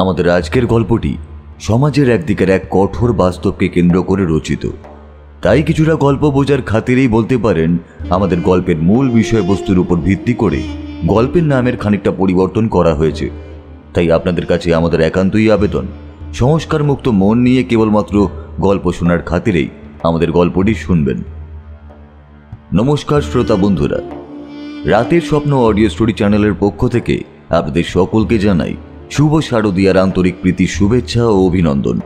আমাদের আজকের গল্পটি সমাজের একদিকের এক কঠোর বাস্তবকে কেন্দ্র করে রচিত। তাই কিছুটা গল্প বোঝার খাতিরেই বলতে পারেন আমাদের গল্পের মূল বিষয়বস্তুর উপর ভিত্তি করে গল্পের নামের খানিকটা পরিবর্তন করা হয়েছে। তাই আপনাদের কাছে আমাদের একান্তই আবেদন, সংস্কার মুক্ত মন নিয়ে কেবলমাত্র গল্প শোনার খাতিরেই আমাদের গল্পটি শুনবেন। নমস্কার শ্রোতা বন্ধুরা, রাতের স্বপ্ন অডিও স্টোরি চ্যানেলের পক্ষ থেকে আপনাদের সকলকে জানাই শুভ শারদীয়ার আন্তরিক প্রীতি, শুভেচ্ছা ও অভিনন্দন।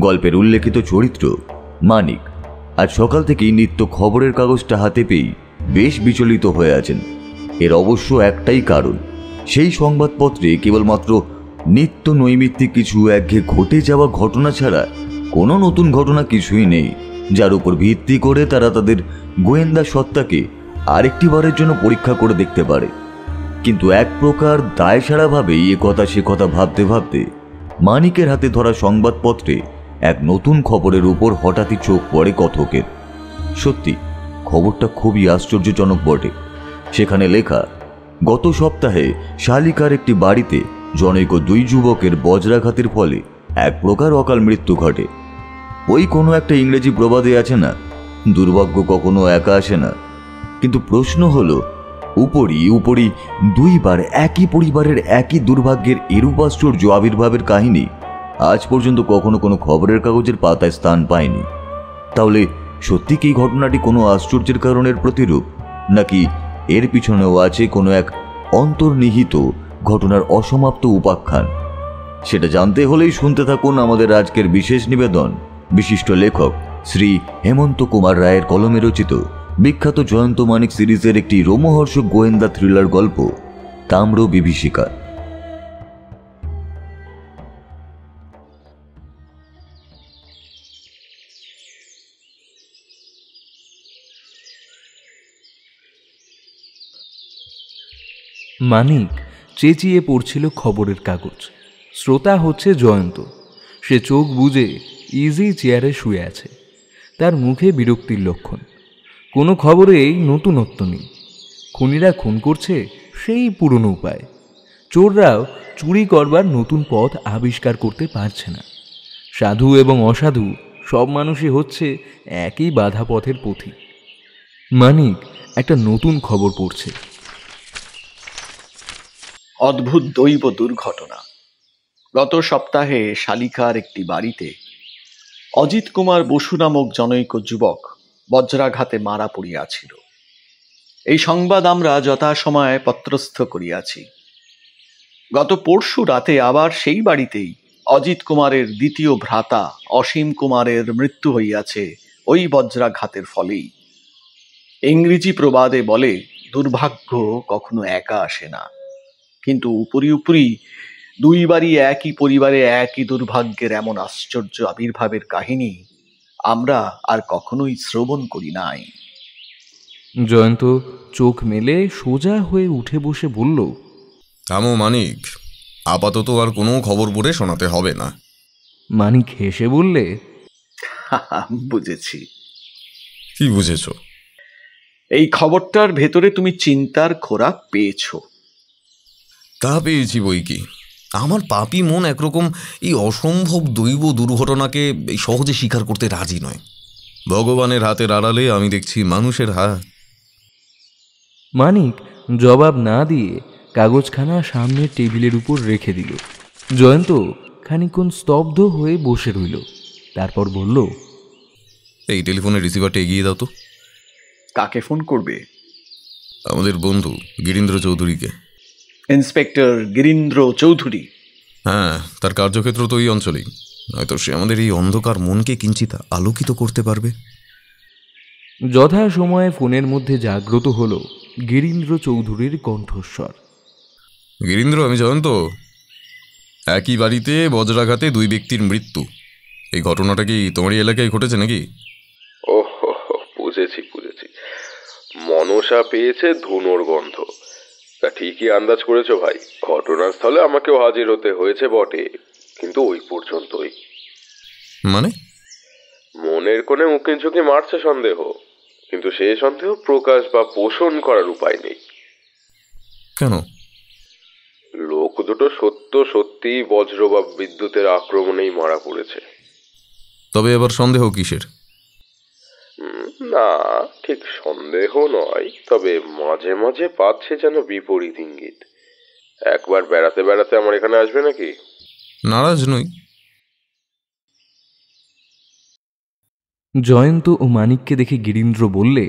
গল্পের উল্লেখিত চরিত্র মানিক আজ সকাল থেকেই নিত্য খবরের কাগজটা হাতে পেয়ে বেশ বিচলিত হয়ে আছেন। এর অবশ্য একটাই কারণ, সেই সংবাদপত্রে কেবলমাত্র নিত্য নৈমিত্তিক কিছু একঘেয়ে ঘটে যাওয়া ঘটনা ছাড়া কোনো নতুন ঘটনা কিছুই নেই, যার উপর ভিত্তি করে তারা তাদের গোয়েন্দা সত্তাকে আরেকটি বারের জন্য পরীক্ষা করে দেখতে পারে। কিন্তু এক প্রকার দায়সারাভাবেই এ কথা সে কথা ভাবতে ভাবতে মানিকের হাতে ধরা সংবাদপত্রে এক নতুন খবরের উপর হঠাৎই চোখ পড়ে কথকের। সত্যি খবরটা খুবই আশ্চর্যজনক বটে। সেখানে লেখা, গত সপ্তাহে শালিকার একটি বাড়িতে জনৈক দুই যুবকের বজ্রাঘাতের ফলে এক প্রকার অকাল মৃত্যু ঘটে। ওই কোনো একটা ইংরেজি প্রবাদে আছে না, দুর্ভাগ্য কখনো একা আসে না। কিন্তু প্রশ্ন হলো, উপরি দুইবার একই পরিবারের একই দুর্ভাগ্যের এরূপ আশ্চর্য আবির্ভাবের কাহিনী আজ পর্যন্ত কখনো কোনো খবরের কাগজের পাতায় স্থান পায়নি। তাহলে সত্যি কি ঘটনাটি কোনো আশ্চর্যের কারণের প্রতিরূপ, নাকি এর পিছনেও আছে কোনো এক অন্তর্নিহিত ঘটনার অসমাপ্ত উপাখ্যান? সেটা জানতে হলেই শুনতে থাকুন আমাদের আজকের বিশেষ নিবেদন বিশিষ্ট লেখক শ্রী হেমন্ত কুমার রায়ের কলমে রচিত বিখ্যাত জয়ন্ত মানিক সিরিজের একটি রোমহর্ষক গোয়েন্দা থ্রিলার গল্প তাম্র বিভীষিকা। মানিক চেঁচিয়ে পড়ছিল খবরের কাগজ। শ্রোতা হচ্ছে জয়ন্ত। সে চোখ বুজে ইজি চেয়ারে শুয়ে আছে। তার মুখে বিরক্তির লক্ষণ। কোনো খবরেই নতুনত্ব নেই। খুনিরা খুন করছে সেই পুরনো উপায়। চোররাও চুরি করবার নতুন পথ আবিষ্কার করতে পারছে না। সাধু এবং অসাধু সব মানুষই হচ্ছে একই বাধা পথের পথিক। মানিক একটা নতুন খবর পড়ছে। অদ্ভুত দৈব দুর্ঘটনা। গত সপ্তাহে শালিকার একটি বাড়িতে অজিত কুমার বসু নামক জনৈক যুবক বজ্রাঘাতে মারা পড়িয়াছিল। এই সংবাদ আমরা যথাসময়ে পত্রস্থ করিয়াছি। গত পরশু রাতে আবার সেই বাড়িতেই অজিত কুমারের দ্বিতীয় ভ্রাতা অসীম কুমারের মৃত্যু হইয়াছে ওই বজ্রাঘাতের ফলেই। ইংরেজি প্রবাদে বলে, দুর্ভাগ্য কখনো একা আসে না। কিন্তু উপরি দুইবারই একই পরিবারে একই দুর্ভাগ্যের এমন আশ্চর্য আবির্ভাবের কাহিনী আমরা আর কখনোই শ্রবণ করি নাই। জয়ন্ত চোখ মেলে সোজা হয়ে উঠে বসে বলল, থামো মানিক, আপাতত আর কোনো খবর পড়ে শোনাতে হবে না। মানিক হেসে বললে, বুঝেছি। কি বুঝেছ? এই খবরটার ভেতরে তুমি চিন্তার খোরাক পেয়েছো। তা পেয়েছি বই কি। আমার পাপী মন একরকম এই অসম্ভব দৈব দুর্ঘটনাকে সহজে স্বীকার করতে রাজি নয়। ভগবানের হাতের আড়ালে আমি দেখছি মানুষের হাত। মানিক জবাব না দিয়ে কাগজখানা সামনের টেবিলের উপর রেখে দিল। জয়ন্ত খানিকক্ষণ স্তব্ধ হয়ে বসে রইল। তারপর বলল, এই টেলিফোনের রিসিভারটা এগিয়ে দাও তো। কাকে ফোন করবে? আমাদের বন্ধু গিরীন্দ্র চৌধুরীকে। ইন্সপেক্টর গিরীন্দ্র চৌধুরী? হ্যাঁ, তার কার্যক্ষেত্র তো এই অঞ্চলেই। হয়তো সে আমাদের এই অন্ধকার মনকে কিঞ্চিত আলোকিত করতে পারবে। যথা সময়ে ফোনের মধ্যে জাগ্রত হল গিরীন্দ্র চৌধুরীর কণ্ঠস্বর। গিরীন্দ্র, আমি জয়ন্ত। একই বাড়িতে বজ্রাঘাতে দুই ব্যক্তির মৃত্যু। এই ঘটনাটা কি তোমারই এলাকায় ঘটেছে নাকি? ওহ, বুঝেছি। মনসা পেয়েছে ধুনোর গন্ধ। তা ঠিকই আন্দাজ করেছো ভাই। ঘটনাস্থলে আমাকেও হাজির হতে হয়েছে বটে, কিন্তু ওই পর্যন্তই। মানে? মনের কোণে উকি ঝুঁকি মারছে সন্দেহ, কিন্তু সে সন্দেহ প্রকাশ বা পোষণ করার উপায় নেই। কেন? লোক দুটো সত্যি বজ্র বা বিদ্যুতের আক্রমণেই মারা পড়েছে। তবে এবার সন্দেহ কিসের? না, ঠিক সন্দেহ নয়, তবে মাঝে মাঝে পাচ্ছে যেন বিপরীত ইঙ্গিত। একবার বেড়াতে বেড়াতে আমার এখানে আসবে নাকি? নারাজ নই। জয়ন্ত ও মানিককে দেখে গিরীন্দ্র বললে,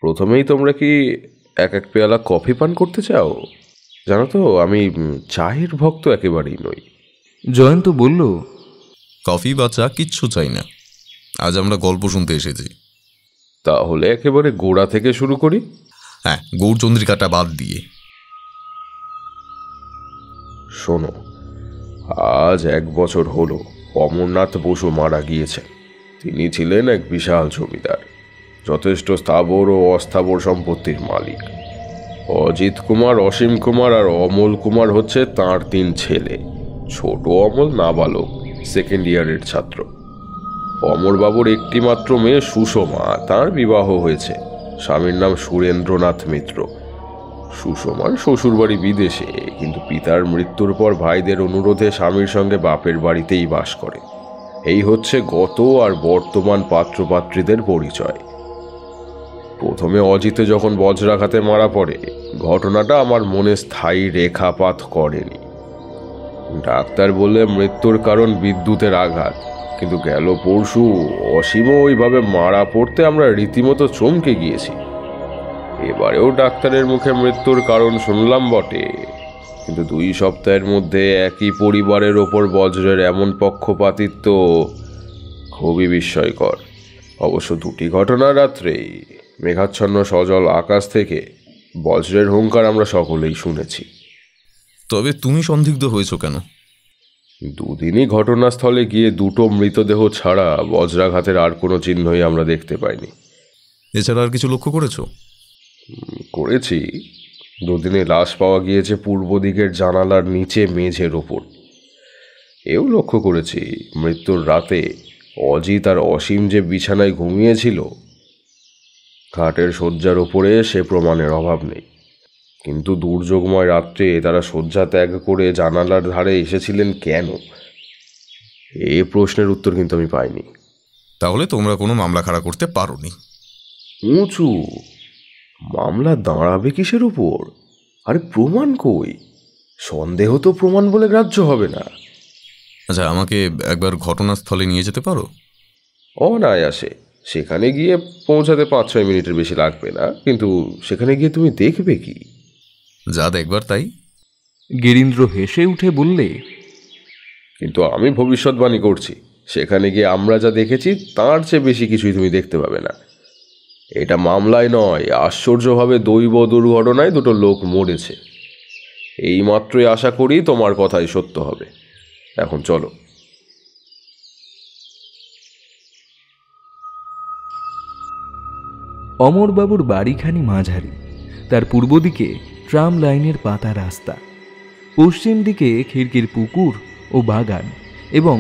প্রথমেই তোমরা কি এক পেয়ালা কফি পান করতে চাও? জানো তো আমি চায়ের ভক্ত একেবারেই নই। জয়ন্ত বলল, কফি বা চা কিচ্ছু চাই না, আজ আমরা গল্প শুনতে এসেছি। তাহলে একেবারে গোড়া থেকে শুরু করি। হ্যাঁ, গৌরচন্দ্রিকাটা বাদ দিয়ে। শোনো, আজ 1 বছর হলো অমরনাথ বসু মারা গিয়েছেন। তিনি ছিলেন এক বিশাল জমিদার, যথেষ্ট স্থাবর ও অস্থাবর সম্পত্তির মালিক। অজিত কুমার, অসীম কুমার আর অমল কুমার হচ্ছে তাঁর 3 ছেলে। ছোট অমল নাবালক, 2nd ইয়ারের ছাত্র। অমরবাবুর একটি মাত্র মেয়ে সুষমা, তার বিবাহ হয়েছে। স্বামীর নাম সুরেন্দ্রনাথ মিত্র। সুষমার শ্বশুরবাড়ি বিদেশে, কিন্তু পিতার মৃত্যুর পর ভাইদের অনুরোধে স্বামীর সঙ্গে বাপের বাড়িতেই বাস করে। এই হচ্ছে গত আর বর্তমান পাত্রপাত্রীদের পরিচয়। প্রথমে অজিতে যখন বজ্রাঘাতে মারা পড়ে, ঘটনাটা আমার মনে স্থায়ী রেখাপাত করেনি। ডাক্তার বললে মৃত্যুর কারণ বিদ্যুতের আঘাত, কিন্তু গেল পরশু অসীমও ওইভাবে মারা পড়তে আমরা রীতিমতো চমকে গিয়েছি। এবারেও ডাক্তারের মুখে মৃত্যুর কারণ শুনলাম বটে, কিন্তু 2 সপ্তাহের মধ্যে একই পরিবারের ওপর বজ্রের এমন পক্ষপাতিত্ব খুবই বিস্ময়কর। অবশ্য 2টি ঘটনা রাত্রেই। মেঘাচ্ছন্ন সজল আকাশ থেকে বজ্রের হুঙ্কার আমরা সকলেই শুনেছি। তবে তুমি সন্দিগ্ধ হয়েছ কেন? 2 দিনই ঘটনাস্থলে গিয়ে 2টো মৃতদেহ ছাড়া বজ্রাঘাতের আর কোনো চিহ্নই আমরা দেখতে পাইনি। এছাড়া আর কিছু লক্ষ্য করেছো? করেছি। 2 দিনে লাশ পাওয়া গিয়েছে পূর্ব দিকের জানালার নিচে মেঝের ওপর। এও লক্ষ্য করেছি মৃত্যুর রাতে অজিত আর অসীম যে বিছানায় ঘুমিয়েছিল, খাটের শয্যার ওপরে সে প্রমাণের অভাব নেই। কিন্তু দুর্যোগময় রাত্রে তারা শয্যা ত্যাগ করে জানালার ধারে এসেছিলেন কেন? এই প্রশ্নের উত্তর কিন্তু আমি পাইনি। তাহলে তোমরা কোনো মামলা খাড়া করতে পারোনি? উঁচু মামলা দাঁড়াবে কিসের উপর? আরে প্রমাণ কই? সন্দেহ তো প্রমাণ বলে গ্রাহ্য হবে না। আচ্ছা, আমাকে একবার ঘটনাস্থলে নিয়ে যেতে পারো? অনায়াসে। সেখানে গিয়ে পৌঁছাতে 5-6 মিনিটের বেশি লাগবে না, কিন্তু সেখানে গিয়ে তুমি দেখবে কি? যা দেখবার তাই। গিরীন্দ্র হেসে উঠে বললে, কিন্তু আমি ভবিষ্যৎবাণী করছি, সেখানে গিয়ে আমরা যা দেখেছি তার চেয়ে বেশি কিছুই তুমি দেখতে পাবে না। এটা মামলায় নয়, আশ্চর্যভাবে দৈব দুর্ঘটনায় 2টো লোক মরেছে। এই মাত্রই আশা করি তোমার কথাই সত্য হবে। এখন চলো। অমরবাবুর বাড়িখানি মাঝারি। তার পূর্ব দিকে ট্রাম লাইনের পাতা রাস্তা, পশ্চিম দিকে খিড়কির পুকুর ও বাগান, এবং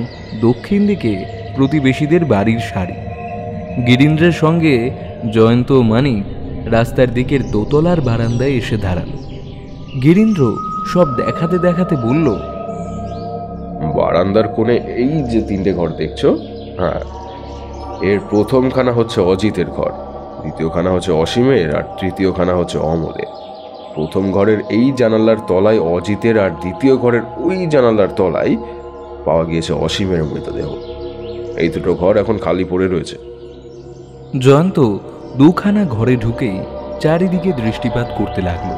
দক্ষিণ দিকে প্রতিবেশীদের বাড়ির সারি। গিরীন্দ্রের সঙ্গে জয়ন্ত ও মানিক রাস্তার দিকের দোতলার বারান্দায় এসে দাঁড়াল। গিরীন্দ্র সব দেখাতে দেখাতে বলল, বারান্দার কোণে এই যে 3টে ঘর দেখছো, হ্যাঁ, এর প্রথমখানা হচ্ছে অজিতের ঘর, দ্বিতীয়খানা হচ্ছে অসীমের, আর তৃতীয়খানা হচ্ছে অমলের। প্রথম ঘরের এই জানালার তলায় অজিতের, আর দ্বিতীয় ঘরের ওই জানালার তলায় পাওয়া গিয়েছে অসীমের মৃতদেহ। এই 2টো ঘর এখন খালি পড়ে রয়েছে। জয়ন্ত 2খানা ঘরে ঢুকেই চারিদিকে দৃষ্টিপাত করতে লাগলো।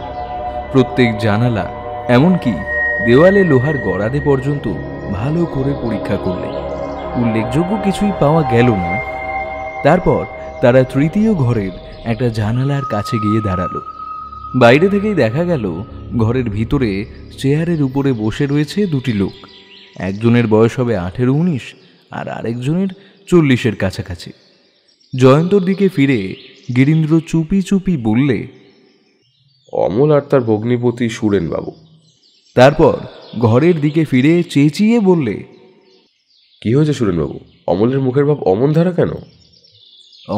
প্রত্যেক জানালা, এমনকি দেওয়ালে লোহার গড়াদে পর্যন্ত ভালো করে পরীক্ষা করলে উল্লেখযোগ্য কিছুই পাওয়া গেল না। তারপর তারা তৃতীয় ঘরের একটা জানালার কাছে গিয়ে দাঁড়ালো। বাইরে থেকেই দেখা গেল ঘরের ভিতরে চেয়ারের উপরে বসে রয়েছে 2টি লোক। একজনের বয়স হবে 18-19 আর আরেকজনের 40-এর কাছাকাছি। জয়ন্তর দিকে ফিরে গিরীন্দ্র চুপি চুপি বললে, অমল আর তার ভগ্নিপতি সুরেনবাবু। তারপর ঘরের দিকে ফিরে চেঁচিয়ে বললে, কি হয়েছে সুরেনবাবু? অমলের মুখের ভাব অমন ধারা কেন?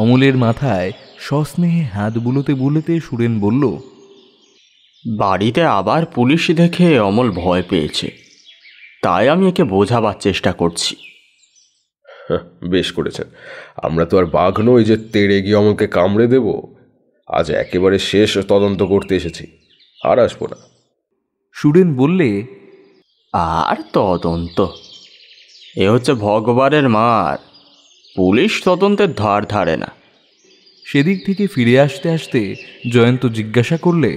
অমলের মাথায় সস্নেহে হাত বুলোতে বুলোতে সুরেন বলল, বাড়িতে আবার পুলিশ দেখে অমল ভয় পেয়েছে, তাই আমি একে বোঝাবার চেষ্টা করছি। বেশ করেছেন। আমরা তো আর বাঘ নই যে তেড়ে গিয়ে অমলকে কামড়ে দেব। আজ একেবারে শেষ তদন্ত করতে এসেছি, আর আসবো না। সুরেন বললে, আর তদন্ত? এ হচ্ছে ভগবানের মার, পুলিশ তদন্তের ধার ধারে না। সেদিক থেকে ফিরে আসতে আসতে জয়ন্ত জিজ্ঞাসা করলে,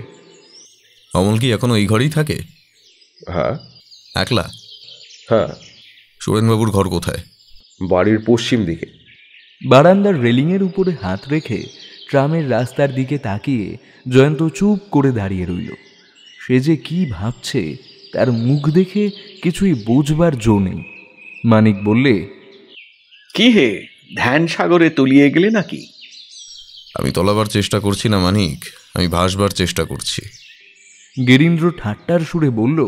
অমল কি এখনো এই ঘরেই থাকে? হ্যাঁ। একলা? হ্যাঁ। সুরেনবাবুর ঘর কোথায়? বাড়ির পশ্চিম দিকে। বারান্দার রেলিংয়ের উপরে হাত রেখে ট্রামের রাস্তার দিকে তাকিয়ে জয়ন্ত চুপ করে দাঁড়িয়ে রইল। সে যে কি ভাবছে তার মুখ দেখে কিছুই বুঝবার জো নেই। মানিক বললে, কি হে, ধ্যান সাগরে তলিয়ে গেলে নাকি? আমি তলাবার চেষ্টা করছি না মানিক, আমি ভাসবার চেষ্টা করছি। গিরীন্দ্র ঠাট্টার সুরে বলল,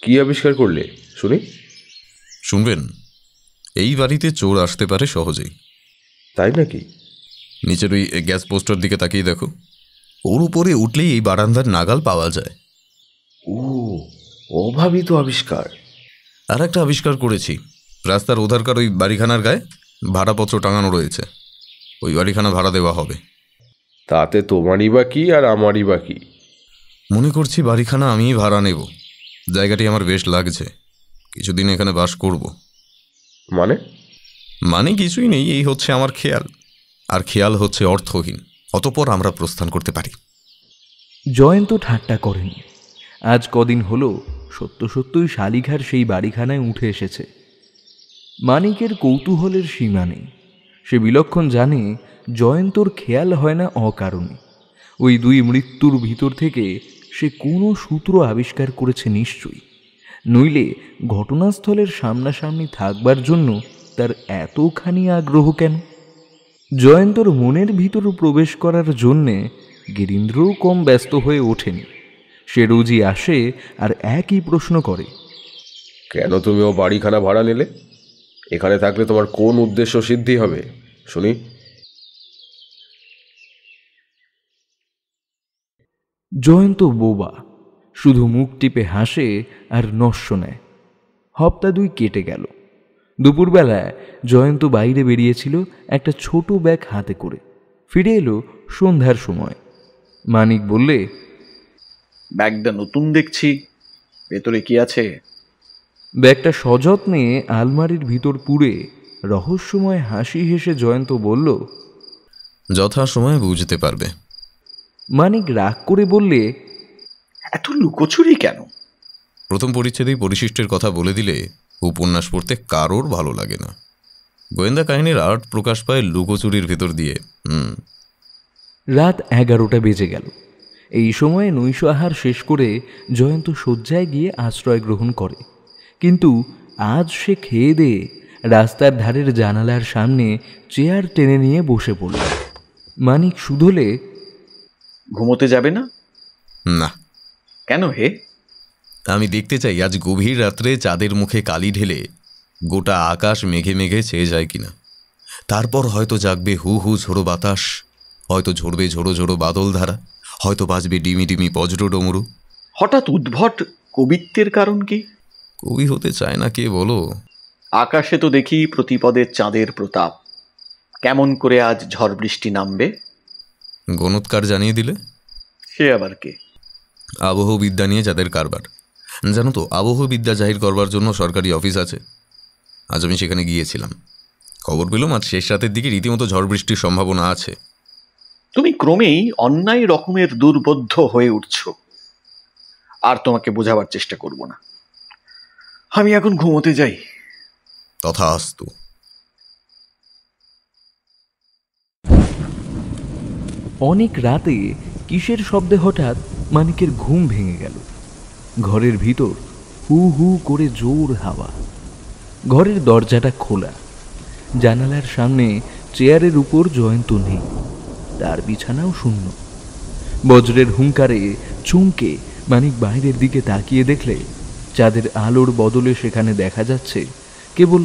কি আবিষ্কার করলে শুনি? শুনবেন, এই বাড়িতে চোর আসতে পারে সহজেই। তাই নাকি? নিচের ওই গ্যাস পোস্টার দিকে তাকিয়ে দেখো, ওর উপরে উঠলেই এই বারান্দার নাগাল পাওয়া যায়। ও, অভাবিত আবিষ্কার। আর একটা আবিষ্কার করেছি, রাস্তার ওধারকার ওই বাড়িখানার গায়ে ভাড়াপত্র টাঙানো রয়েছে। ওই বাড়িখানা ভাড়া দেওয়া হবে। তাতে তোমারই বা কি আর আমারই বা কি? মনে করছি বাড়িখানা আমিই ভাড়া নেব। জায়গাটি আমার বেশ লাগছে, কিছুদিন এখানে বাস করব। মানে কিছুই নেই, এই হচ্ছে আমার খেয়াল। আর খেয়াল হচ্ছে অর্থহীন, অতঃপর আমরা প্রস্থান করতে পারি। জয়ন্ত ঠাট্টা করেনি। আজ কদিন হলো সত্য সত্যই শালিঘার সেই বাড়িখানায় উঠে এসেছে। মানিকের কৌতূহলের সীমা নেই। সে বিলক্ষণ জানে জয়ন্তর খেয়াল হয় না অকারণে। ওই দুই মৃত্যুর ভিতর থেকে সে কোনো সূত্র আবিষ্কার করেছে নিশ্চয়ই, নইলে ঘটনাস্থলের সামনাসামনি থাকবার জন্য তার এতখানি আগ্রহ কেন? জয়ন্তর মনের ভিতর প্রবেশ করার জন্যে গিরীন্দ্রও কম ব্যস্ত হয়ে ওঠেনি। সে রোজই আসে আর একই প্রশ্ন করে, কেন তুমি ও বাড়িখানা ভাড়া নিলে? এখানে থাকলে তোমার কোন উদ্দেশ্য সিদ্ধি হবে শুনি? জয়ন্ত বোবা, শুধু মুখ টিপে হাসে আর নস্য নেয়। হপ্তা দুই কেটে গেল। দুপুরবেলায় জয়ন্ত বাইরে বেরিয়েছিল একটা ছোট ব্যাগ হাতে করে। ফিরে এলো সন্ধ্যার সময়। মানিক বললে, ব্যাগটা নতুন দেখছি, ভেতরে কি আছে? ব্যাগটা সযত্নে আলমারির ভিতর পুরে রহস্যময় হাসি হেসে জয়ন্ত বলল, যথাসময়ে বুঝতে পারবে। মানিক রাগ করে বললে, এত লুকোচুরি কেন? প্রথম পরিচ্ছেদেই পরিশিষ্টের কথা বলে দিলে উপন্যাস পড়তে কারোর ভালো লাগে না। গোয়েন্দা কাহিনীর আর্ট প্রকাশ পায় লুকোচুরির ভেতর দিয়ে। রাত 11টা বেজে গেল। এই সময়ে নৈশ আহার শেষ করে জয়ন্ত শয্যায় গিয়ে আশ্রয় গ্রহণ করে। কিন্তু আজ সে খেয়ে দিয়ে রাস্তার ধারের জানালার সামনে চেয়ার টেনে নিয়ে বসে পড়ল। মানিক শুধলে, ঘুমোতে যাবে না? না। কেন হে? আমি দেখতে চাই আজ গভীর রাত্রে চাঁদের মুখে কালি ঢেলে গোটা আকাশ মেঘে মেঘে ছেয়ে যায় কিনা। তারপর হয়তো জাগবে হু হু ঝোড়ো বাতাস, হয়তো ঝরবে ঝোড়ো ঝোড়ো বাদল ধারা, হয়তো বাজবে ডিমি ডিমি বজ্র ডমরু। হঠাৎ উদ্ভট কবিত্বের কারণ কি? কবি হতে চায় না কে বলো? আকাশে তো দেখি প্রতিপদে চাঁদের প্রতাপ। কেমন করে আজ ঝড় বৃষ্টি নামবে? গণৎকার জানিয়ে দিলে। সে আবার কে? আবহবিদ্যা নিয়ে যাদের কারবার। জানো তো, আবহবিদ্যা জাহির করবার জন্য সরকারি অফিস আছে। আজ আমি সেখানে গিয়েছিলাম। খবর পেলাম আজ শেষ রাতের দিকে রীতিমতো ঝড় বৃষ্টির সম্ভাবনা আছে। তুমি ক্রমেই অন্যায় রকমের দুর্বোধ্য হয়ে উঠছ। আর তোমাকে বোঝাবার চেষ্টা করব না। আমি এখন ঘুমোতে যাই। তথাস্তু। অনেক রাতে কিসের শব্দে হঠাৎ মানিকের ঘুম ভেঙে গেল। ঘরের ভিতর হু হু করে জোর হাওয়া। ঘরের দরজাটা খোলা। জানালার সামনে চেয়ারের উপর জয়ন্ত নেই, তার বিছানাও শূন্য। বজ্রের হুঙ্কারে চমকে মানিক বাইরের দিকে তাকিয়ে দেখলে চাঁদের আলোর বদলে সেখানে দেখা যাচ্ছে কেবল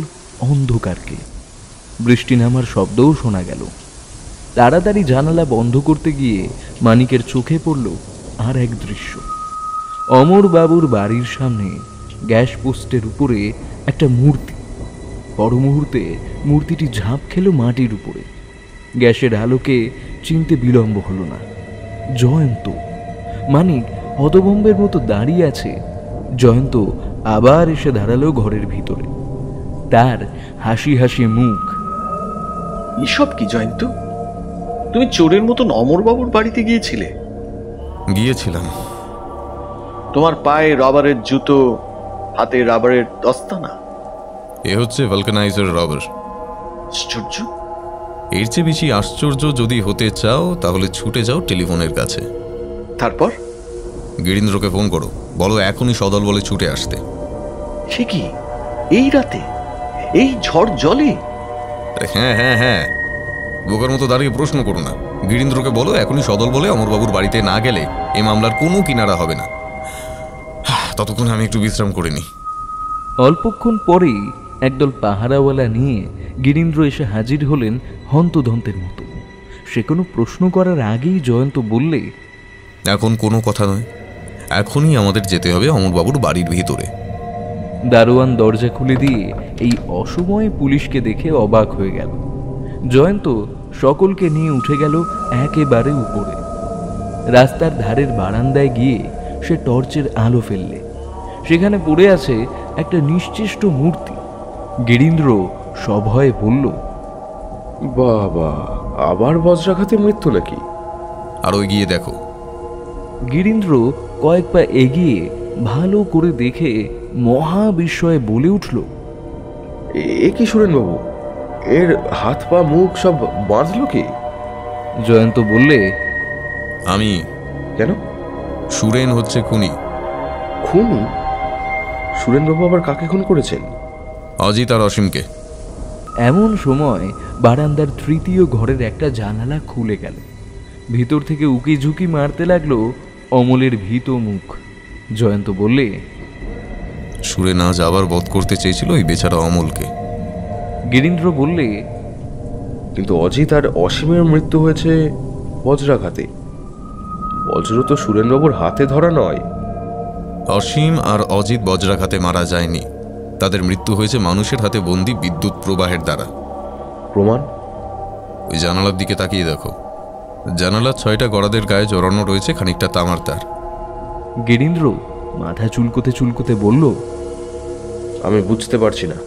অন্ধকারকে। বৃষ্টি নামার শব্দও শোনা গেল। তাড়াতাড়ি জানালা বন্ধ করতে গিয়ে মানিকের চোখে পড়ল আর এক দৃশ্য। অমরবাবুর বাড়ির সামনে গ্যাস পোস্টের উপরে একটা মূর্তি। পর মুহূর্তে মূর্তিটি ঝাঁপ খেল মাটির উপরে। গ্যাসের আলোকে চিনতে বিলম্ব হলো না। জয়ন্ত। মানিক হতভম্বের মতো দাঁড়িয়ে আছে। জয়ন্ত আবার এসে দাঁড়ালো ঘরের ভিতরে। তার হাসি হাসি মুখ। এসব কি জয়ন্ত? তুমি চোরের মতন অমরবাবুর বাড়িতে গিয়েছিলে? গিয়েছিলাম। তোমার পায়ে রাবারের জুতো, হাতে রাবারের দস্তানা। এ হচ্ছে ভালকানাইজার রাবার। আশ্চর্য। এর চেয়ে বেশি আশ্চর্য যদি হতে চাও তাহলে ছুটে যাও টেলিফোনের কাছে। তারপর? গিরীন্দ্রকে ফোন করো, বলো এখনই সদল বলে ছুটে আসতে। সে কি, এই রাতে, এই ঝড় জলে? হ্যাঁ হ্যাঁ হ্যাঁ, বোকার মতো দাঁড়িয়ে প্রশ্ন করো না। গিরীন্দ্রকে বলো এখনই সদল বলে অমরবাবুর বাড়িতে না গেলে এই মামলার কোনো কিনারা হবে না। ততক্ষণ আমি একটু বিশ্রাম করে নিই। অল্পক্ষণ পরেই একদল পাহারাওয়ালা নিয়ে গিরীন্দ্র এসে হাজির হলেন হন্তদন্তের মতো। সে কোনো প্রশ্ন করার আগেই জয়ন্ত বললে, এখন কোনো কথা নয়, এখনই আমাদের যেতে হবে অমরবাবুর বাড়ির ভিতরে। দারোয়ান দরজা খুলে দিয়ে এই অসময়ে পুলিশকে দেখে অবাক হয়ে গেল। জয়ন্ত সকলকে নিয়ে উঠে গেল একেবারে উপরে। রাস্তার ধারের বারান্দায় গিয়ে সে টর্চের আলো ফেললে। সেখানে পড়ে আছে একটা নিশ্চেষ্ট মূর্তি। গিরীন্দ্র সভয়ে বলল, বাবা, আবার বজ্রাঘাতে মৃত্যু নাকি? আরও এগিয়ে দেখো। গিরীন্দ্র কয়েক পা এগিয়ে ভালো করে দেখে মহা বিস্ময়ে বলে উঠল, এ কি সুরেনবাবু, এর হাত পা মুখ সব বাঁধলো কি? জয়ন্ত বললে, আমি। কেন? সুরেন হচ্ছে খুনি। খুনি? সুরেনবাবু আবার কাকে খুন করেছেন? অজিত আর অসীমকে। এমন সময় বারান্দার তৃতীয় ঘরের একটা জানালা খুলে গেল। ভিতর থেকে উকি ঝুঁকি মারতে লাগলো অমলের ভীত মুখ। জয়ন্ত বললে, সুরেন আজ আবার বধ করতে চেয়েছিল ওই বেচারা অমলকে। গিরীন্দ্র বললে, কিন্তু অজিত আর অসীমের মৃত্যু হয়েছে বজ্রাঘাতে। বজ্র তো সুরেনবাবুর হাতে ধরা নয়। অসীম আর অজিত বজ্রাঘাতে মারা যায়নি, তাদের মৃত্যু হয়েছে মানুষের হাতে বন্দি বিদ্যুৎ প্রবাহের দ্বারা। প্রমাণ? ওই জানালার দিকে তাকিয়ে দেখো। জানালার 6টা গড়াদের গায়ে জড়ানো রয়েছে খানিকটা তামার তার। গিরীন্দ্র মাথা চুলকোতে চুলকোতে বলল, আমি বুঝতে পারছি না।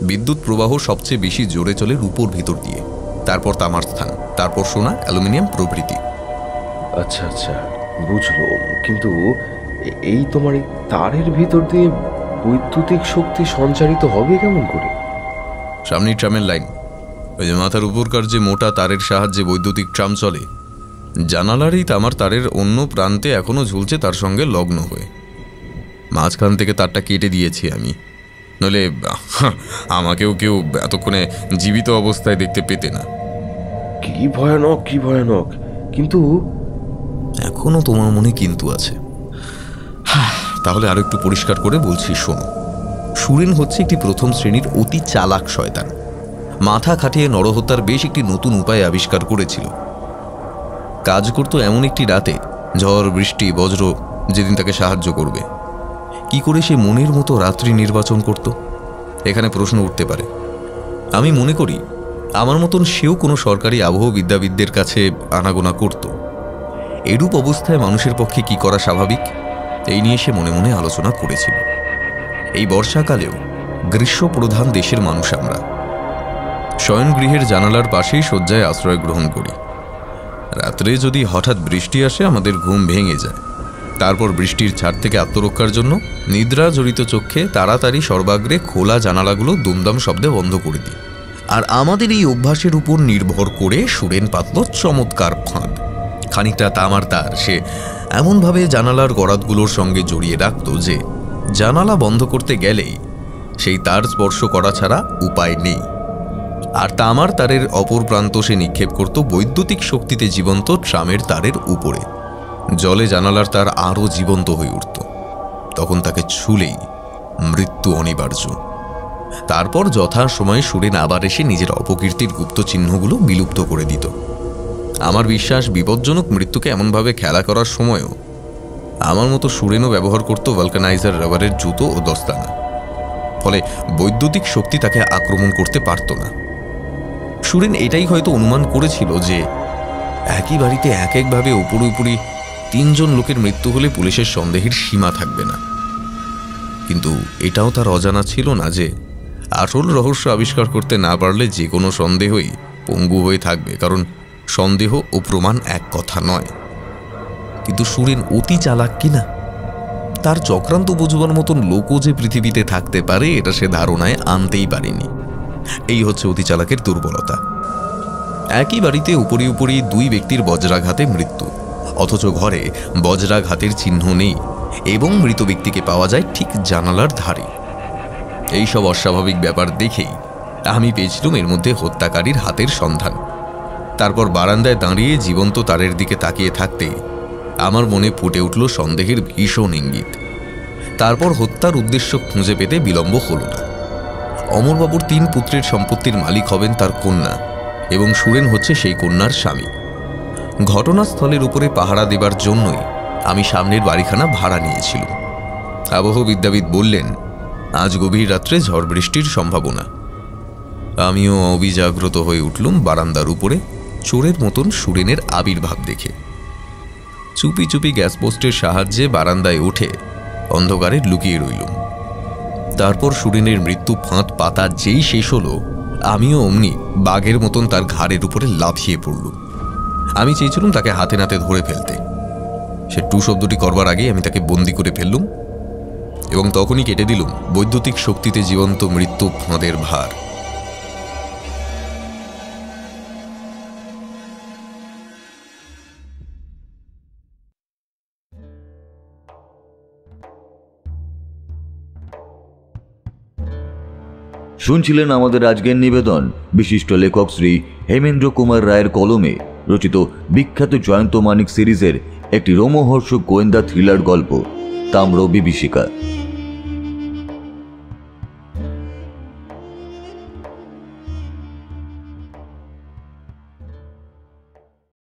বিদ্যুৎ প্রবাহ সবচেয়ে বেশি জোরে চলে রূপোর ভিতর দিয়ে, তারপর তামার স্থান, তারপর সোনা, অ্যালুমিনিয়াম প্রভৃতি। আচ্ছা আচ্ছা, বুঝলো। কিন্তু এই তোমার এই তারের ভিতর দিয়ে বৈদ্যুতিক শক্তি সঞ্চারিত হবে কেমন করে? সামনেই ট্রামের লাইন, ওই যে মাথার উপরকার যে মোটা তারের সাহায্যে বৈদ্যুতিক ট্রাম চলে, জানালারই তামার তারের অন্য প্রান্তে এখনো ঝুলছে তার সঙ্গে লগ্ন হয়ে। মাঝখান থেকে তারটা কেটে দিয়েছি আমি, নইলে আমাকেও কেউ এতক্ষণে জীবিত অবস্থায় দেখতে পেতে না। কি ভয়ানক, কি ভয়ানক! কিন্তু এখনো তোমার মনে কিন্তু আছে। তাহলে আরো একটু পরিষ্কার করে বলছি, শোনো। সুরেন হচ্ছে একটি প্রথম শ্রেণীর অতি চালাক শয়তান। মাথা খাটিয়ে নরহত্যার বেশ একটি নতুন উপায় আবিষ্কার করেছিল। কাজ করত এমন একটি রাতে, ঝড় বৃষ্টি বজ্র যেদিন তাকে সাহায্য করবে। কি করে সে মনের মতো রাত্রি নির্বাচন করত, এখানে প্রশ্ন উঠতে পারে। আমি মনে করি আমার মতন সেও কোনো সরকারি আবহবিদ্যাবিদদের কাছে আনাগোনা করত। এরূপ অবস্থায় মানুষের পক্ষে কি করা স্বাভাবিক, এই নিয়ে সে মনে মনে আলোচনা করেছিল। এই বর্ষাকালেও গ্রীষ্মপ্রধান দেশের মানুষ আমরা। শয়নগৃহের জানালার পাশেই শয্যায় আশ্রয় গ্রহণ করি। রাত্রে যদি হঠাৎ বৃষ্টি আসে আমাদের ঘুম ভেঙে যায়। তারপর বৃষ্টির ছাড় থেকে আত্মরক্ষার জন্য নিদ্রা জড়িত চোখে তাড়াতাড়ি সর্বাগ্রে খোলা জানালাগুলো দুমদাম শব্দে বন্ধ করে দিই। আর আমাদের এই অভ্যাসের উপর নির্ভর করে সুরেন পাতল চমৎকার ফাঁদ। খানিকটা তামার তার সে এমনভাবে জানালার গরাদগুলোর সঙ্গে জড়িয়ে রাখত যে জানালা বন্ধ করতে গেলেই সেই তার স্পর্শ করা ছাড়া উপায় নেই। আর তামার তারের অপর প্রান্ত সে নিক্ষেপ করত বৈদ্যুতিক শক্তিতে জীবন্ত ট্রামের তারের উপরে। জলে জানালার তার আরও জীবন্ত হয়ে উঠত। তখন তাকে ছুলেই মৃত্যু অনিবার্য। তারপর যথাসময়ে সুরেন আবার এসে নিজের অপকীর্তির গুপ্ত চিহ্নগুলো বিলুপ্ত করে দিত। আমার বিশ্বাস বিপজ্জনক মৃত্যুকে এমনভাবে খেলা করার সময়ও আমার মতো সুরেনও ব্যবহার করত ভালকানাইজার রাবারের জুতো ও দস্তানা, ফলে বৈদ্যুতিক শক্তি তাকে আক্রমণ করতে পারত না। সুরেন এটাই হয়তো অনুমান করেছিল যে একই বাড়িতে এক একভাবে উপরি 3 জন লোকের মৃত্যু হলে পুলিশের সন্দেহের সীমা থাকবে না। কিন্তু এটাও তার অজানা ছিল না যে আসল রহস্য আবিষ্কার করতে না পারলে যে কোনো সন্দেহই পঙ্গু হয়ে থাকবে, কারণ সন্দেহ ও প্রমাণ এক কথা নয়। কিন্তু সুরেন অতি চালাক কিনা, তার চক্রান্ত বুঝবার মতন লোকও যে পৃথিবীতে থাকতে পারে এটা সে ধারণায় আনতেই পারেনি। এই হচ্ছে অতি চালাকের দুর্বলতা। একই বাড়িতে উপরি 2 ব্যক্তির বজ্রাঘাতে মৃত্যু, অথচ ঘরে বজ্রাঘাতের চিহ্ন নেই এবং মৃত ব্যক্তিকে পাওয়া যায় ঠিক জানালার ধারে। এইসব অস্বাভাবিক ব্যাপার দেখেই আমি পেয়েছিলাম এর মধ্যে হত্যাকারীর হাতের সন্ধান। তারপর বারান্দায় দাঁড়িয়ে জীবন্ত তারের দিকে তাকিয়ে থাকতেই আমার মনে ফুটে উঠল সন্দেহের ভীষণ ইঙ্গিত। তারপর হত্যার উদ্দেশ্য খুঁজে পেতে বিলম্ব হল না। অমরবাবুর 3 পুত্রের সম্পত্তির মালিক হবেন তার কন্যা এবং সুরেন হচ্ছে সেই কন্যার স্বামী। ঘটনাস্থলের উপরে পাহারা দেবার জন্যই আমি সামনের বাড়িখানা ভাড়া নিয়েছিলাম। আবহবিদ্যাবিদ বললেন আজ গভীর রাত্রে ঝড় বৃষ্টির সম্ভাবনা। আমিও অবিজাগ্রত হয়ে উঠলুম বারান্দার উপরে চোরের মতন সুরেনের আবির্ভাব দেখে। চুপি চুপি গ্যাস পোস্টের সাহায্যে বারান্দায় উঠে অন্ধকারে লুকিয়ে রইলুম। তারপর সুরেনের মৃত্যু ফাঁদ পাতা যেই শেষ হলো, আমিও অমনি বাঘের মতন তার ঘাড়ের উপরে লাফিয়ে পড়লুম। আমি চেয়েছিলাম তাকে হাতে নাতে ধরে ফেলতে। সে টু শব্দটি করবার আগেই আমি তাকে বন্দি করে ফেললুম এবং তখনই কেটে দিলুম বৈদ্যুতিক শক্তিতে জীবন্ত মৃত্যু ফাঁদের ভার। শুনছিলেন আমাদের আজকের নিবেদন বিশিষ্ট লেখক শ্রী হেমেন্দ্র কুমার রায়ের কলমে রচিত বিখ্যাত জয়ন্ত মানিক সিরিজের একটি রোমহর্ষক গোয়েন্দা থ্রিলার গল্প তাম্র বিভীষিকা।